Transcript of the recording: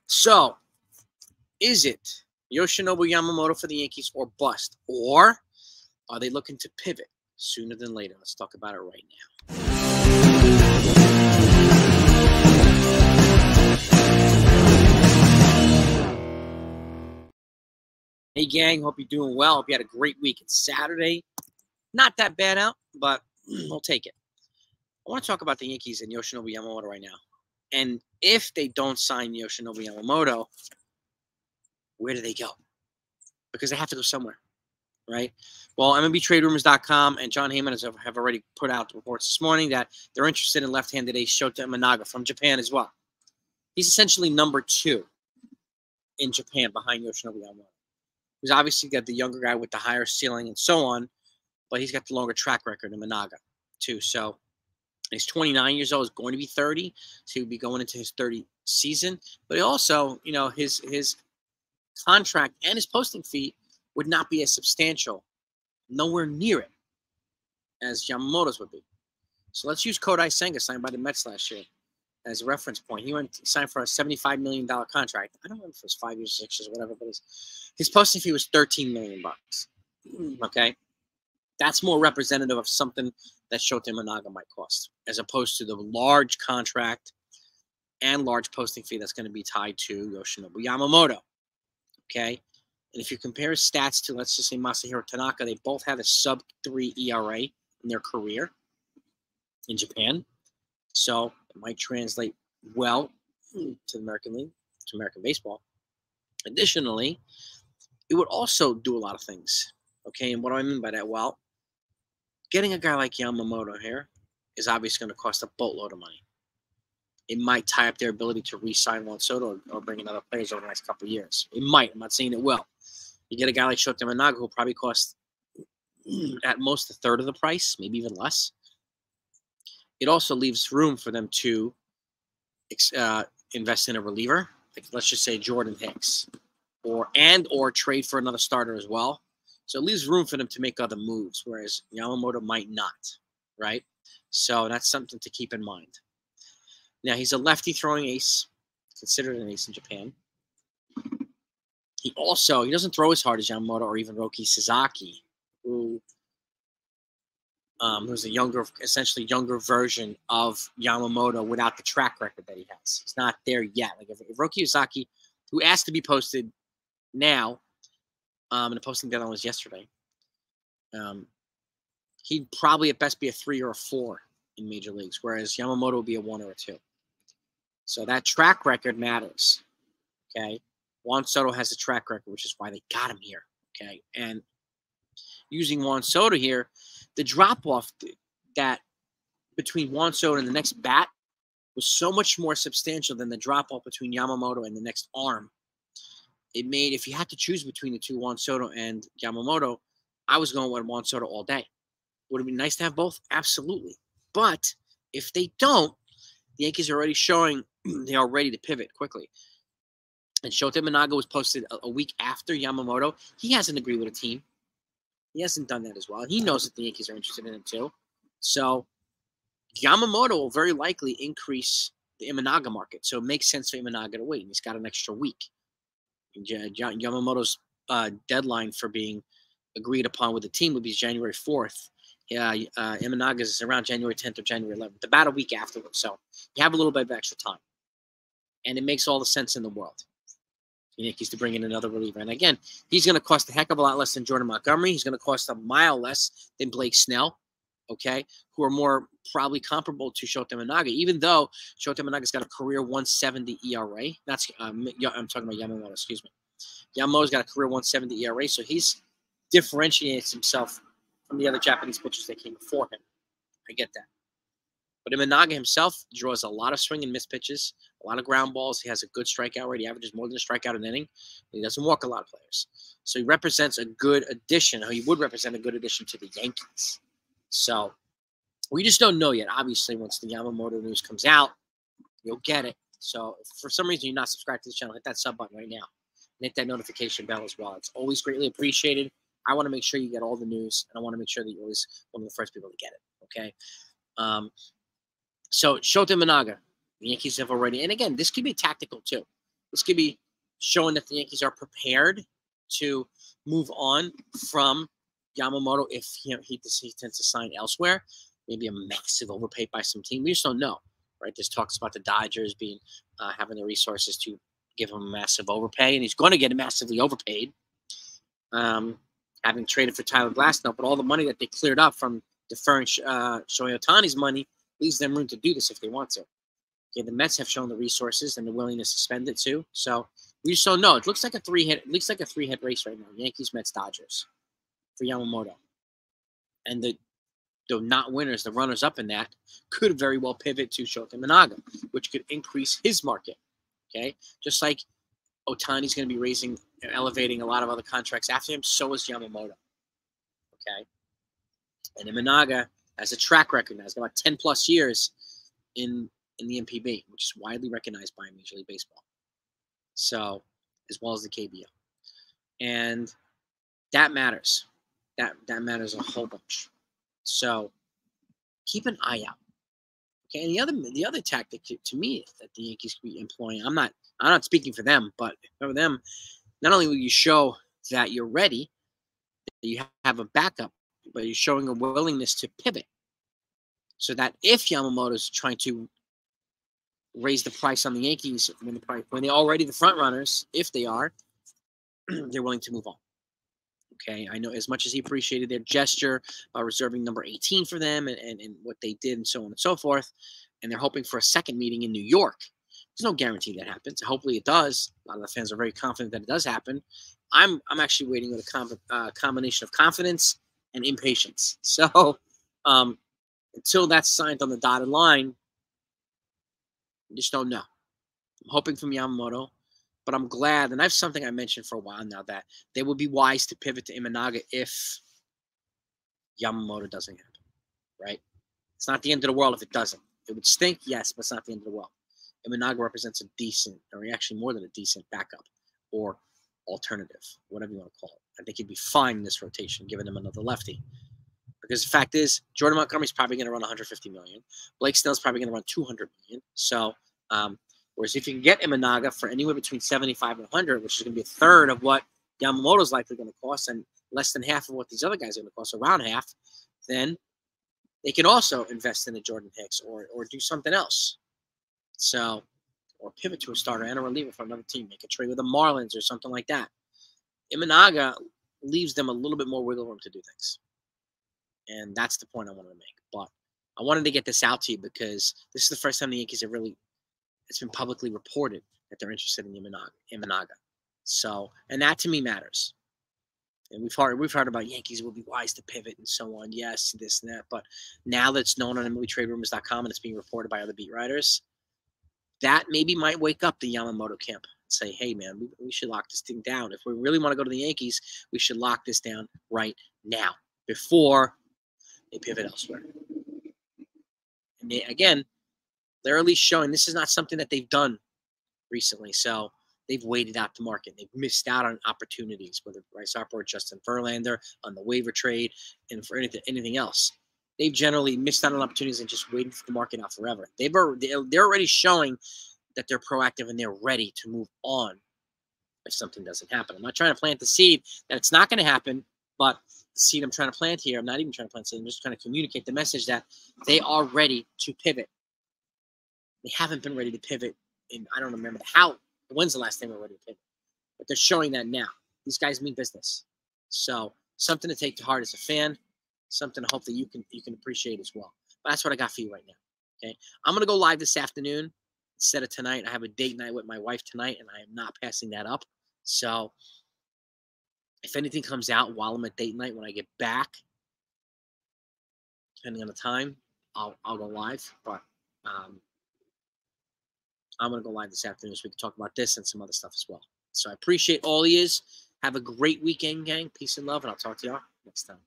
So, is it Yoshinobu Yamamoto for the Yankees or bust? Or are they looking to pivot sooner than later? Let's talk about it right now. Hey, gang. Hope you're doing well. Hope you had a great week. It's Saturday. Not that bad out, but we'll take it. I want to talk about the Yankees and Yoshinobu Yamamoto right now. And if they don't sign Yoshinobu Yamamoto, where do they go? Because they have to go somewhere, right? Well, MLBTradeRumors.com and John Heyman have already put out reports this morning that they're interested in left-handed ace Shota Imanaga from Japan as well. He's essentially number 2 in Japan behind Yoshinobu Yamamoto. He's obviously got the younger guy with the higher ceiling and so on, but he's got the longer track record in Imanaga too. So he's 29 years old. He's going to be 30, so he'll be going into his 30th season. But he also, his contract and his posting fee would not be as substantial, nowhere near it, as Yamamoto's would be. So let's use Kodai Senga, signed by the Mets last year, as a reference point. He signed for a $75 million contract. I don't remember if it was 5 years, 6 years, whatever, but his posting fee was $13 million. Okay? That's more representative of something that Shota Imanaga might cost, as opposed to the large contract and large posting fee that's going to be tied to Yoshinobu Yamamoto. Okay? And if you compare his stats to, let's just say, Masahiro Tanaka, they both have a sub-3 ERA in their career in Japan. So it might translate well to the American League, to American baseball. Additionally, it would also do a lot of things. Okay, and what do I mean by that? Well, getting a guy like Yamamoto here is obviously going to cost a boatload of money. It might tie up their ability to re-sign Juan Soto or bring in other players over the next couple of years. It might. I'm not saying it will. You get a guy like Shota Imanaga who will probably cost at most a third of the price, maybe even less. It also leaves room for them to invest in a reliever, like let's just say Jordan Hicks, or trade for another starter as well. So it leaves room for them to make other moves, whereas Yamamoto might not, right? So that's something to keep in mind. Now, he's a lefty throwing ace, considered an ace in Japan. He doesn't throw as hard as Yamamoto or even Roki Sasaki, who's a essentially younger version of Yamamoto without the track record that he has. He's not there yet. Like if Roki Sasaki, who asked to be posted now, and the posting deadline was yesterday, he'd probably at best be a 3 or a 4 in major leagues, whereas Yamamoto would be a 1 or a 2. So that track record matters. Okay, Juan Soto has a track record, which is why they got him here. Okay, and using Juan Soto here, the drop-off that between Juan Soto and the next bat was so much more substantial than the drop-off between Yamamoto and the next arm. It made, if you had to choose between the two, Juan Soto and Yamamoto, I was going with Juan Soto all day. Would it be nice to have both? Absolutely. But if they don't, the Yankees are already showing they are ready to pivot quickly. And Shota Imanaga was posted a week after Yamamoto. He hasn't agreed with a team. He hasn't done that as well. He knows that the Yankees are interested in him too. So Yamamoto will very likely increase the Imanaga market. So it makes sense for Imanaga to wait. And he's got an extra week. Yamamoto's deadline for being agreed upon with the team would be January 4th. Imanaga's is around January 10th or January 11th, about a week afterwards. So you have a little bit of extra time. And it makes all the sense in the world. The Yankees to bring in another reliever. And again, he's going to cost a heck of a lot less than Jordan Montgomery. He's going to cost a mile less than Blake Snell, okay, who are more probably comparable to Shota Imanaga, even though Shota Imanaga's got a career 170 ERA. That's I'm talking about Yamamoto, excuse me. Yamamoto's got a career 170 ERA, so he's differentiates himself from the other Japanese pitchers that came before him. I get that. But Imanaga himself draws a lot of swing and miss pitches, a lot of ground balls. He has a good strikeout rate. He averages more than a strikeout an inning. He doesn't walk a lot of players. So he represents a good addition. He would represent a good addition to the Yankees. So we just don't know yet. Obviously, once the Yamamoto news comes out, you'll get it. So if for some reason you're not subscribed to this channel, hit that sub button right now. And hit that notification bell as well. It's always greatly appreciated. I want to make sure you get all the news, and I want to make sure that you're always one of the first people to get it, okay? So Shota Imanaga, the Yankees have already, and again, this could be tactical too. this could be showing that the Yankees are prepared to move on from Yamamoto if he tends to sign elsewhere. Maybe a massive overpay by some team. We just don't know, right? There's talks about the Dodgers being having the resources to give him a massive overpay, and he's going to get massively overpaid. Having traded for Tyler Glasnow, but all the money that they cleared up from deferring Shohei Ohtani's money leaves them room to do this if they want to. Okay, the Mets have shown the resources and the willingness to spend it too. So we just don't know. It looks like a three-hit race right now. Yankees, Mets, Dodgers for Yamamoto. And the not winners, the runners up in that, could very well pivot to Shota Imanaga, which could increase his market. Okay, just like Ohtani's going to be elevating a lot of other contracts after him, so is Yamamoto. Okay, and Imanaga has a track record now. He's got about 10 plus years in the MPB, which is widely recognized by Major League Baseball. So, as well as the KBO, and that matters. That matters a whole bunch. So, keep an eye out. Okay, and the other tactic to me that the Yankees could be employing, I'm not speaking for them, but for them, not only will you show that you're ready, that you have a backup, but you're showing a willingness to pivot, so that if Yamamoto is trying to raise the price on the Yankees when they're already the front runners, if they are, they're willing to move on. Okay, I know as much as he appreciated their gesture by reserving number 18 for them and what they did and so on and so forth, and they're hoping for a second meeting in New York. There's no guarantee that happens. Hopefully it does. A lot of the fans are very confident that it does happen. I'm actually waiting with a combination of confidence and impatience. So until that's signed on the dotted line, I just don't know. I'm hoping from Yamamoto. But I'm glad, and that's something I mentioned for a while now, that they would be wise to pivot to Imanaga if Yamamoto doesn't happen, right? It's not the end of the world if it doesn't. It would stink, yes, but it's not the end of the world. Imanaga represents a decent, or actually more than a decent backup or alternative, whatever you want to call it. I think he'd be fine in this rotation, giving him another lefty. Because the fact is, Jordan Montgomery's probably going to run $150 million. Blake Snell's probably going to run $200 million. So, whereas if you can get Imanaga for anywhere between 75 and 100, which is going to be a third of what Yamamoto's likely going to cost and less than half of what these other guys are going to cost, around half, then they can also invest in a Jordan Hicks or do something else. So, or pivot to a starter and a reliever for another team. Make a trade with the Marlins or something like that. Imanaga leaves them a little bit more wiggle room to do things. And that's the point I wanted to make. But I wanted to get this out to you because this is the first time the Yankees have really, it's been publicly reported that they're interested in Imanaga. So, and that to me matters. And we've heard about Yankees will be wise to pivot and so on. Yes, this and that. But now that it's known on MLBTradeRumors.com and it's being reported by other beat writers, that maybe might wake up the Yamamoto camp and say, hey, man, we should lock this thing down. If we really want to go to the Yankees, we should lock this down right now before they pivot elsewhere. And they're at least showing this is not something that they've done recently. So they've waited out the market. They've missed out on opportunities, whether Bryce Harper or Justin Verlander on the waiver trade and for anything else. They've generally missed out on opportunities and just waited for the market out forever. They're already showing that they're proactive and they're ready to move on if something doesn't happen. I'm not trying to plant the seed that it's not going to happen, but the seed I'm trying to plant here, I'm not even trying to plant seed. I'm just trying to communicate the message that they are ready to pivot. They haven't been ready to pivot in, I don't remember when's the last time they were ready to pivot? But they're showing that now. These guys mean business. So something to take to heart as a fan, something to hope that you can appreciate as well. But that's what I got for you right now. Okay. I'm going to go live this afternoon instead of tonight. I have a date night with my wife tonight, and I am not passing that up. So if anything comes out while I'm at date night when I get back, depending on the time, I'll go live. But I'm going to go live this afternoon so we can talk about this and some other stuff as well. So I appreciate all of yous. Have a great weekend, gang. Peace and love, and I'll talk to y'all next time.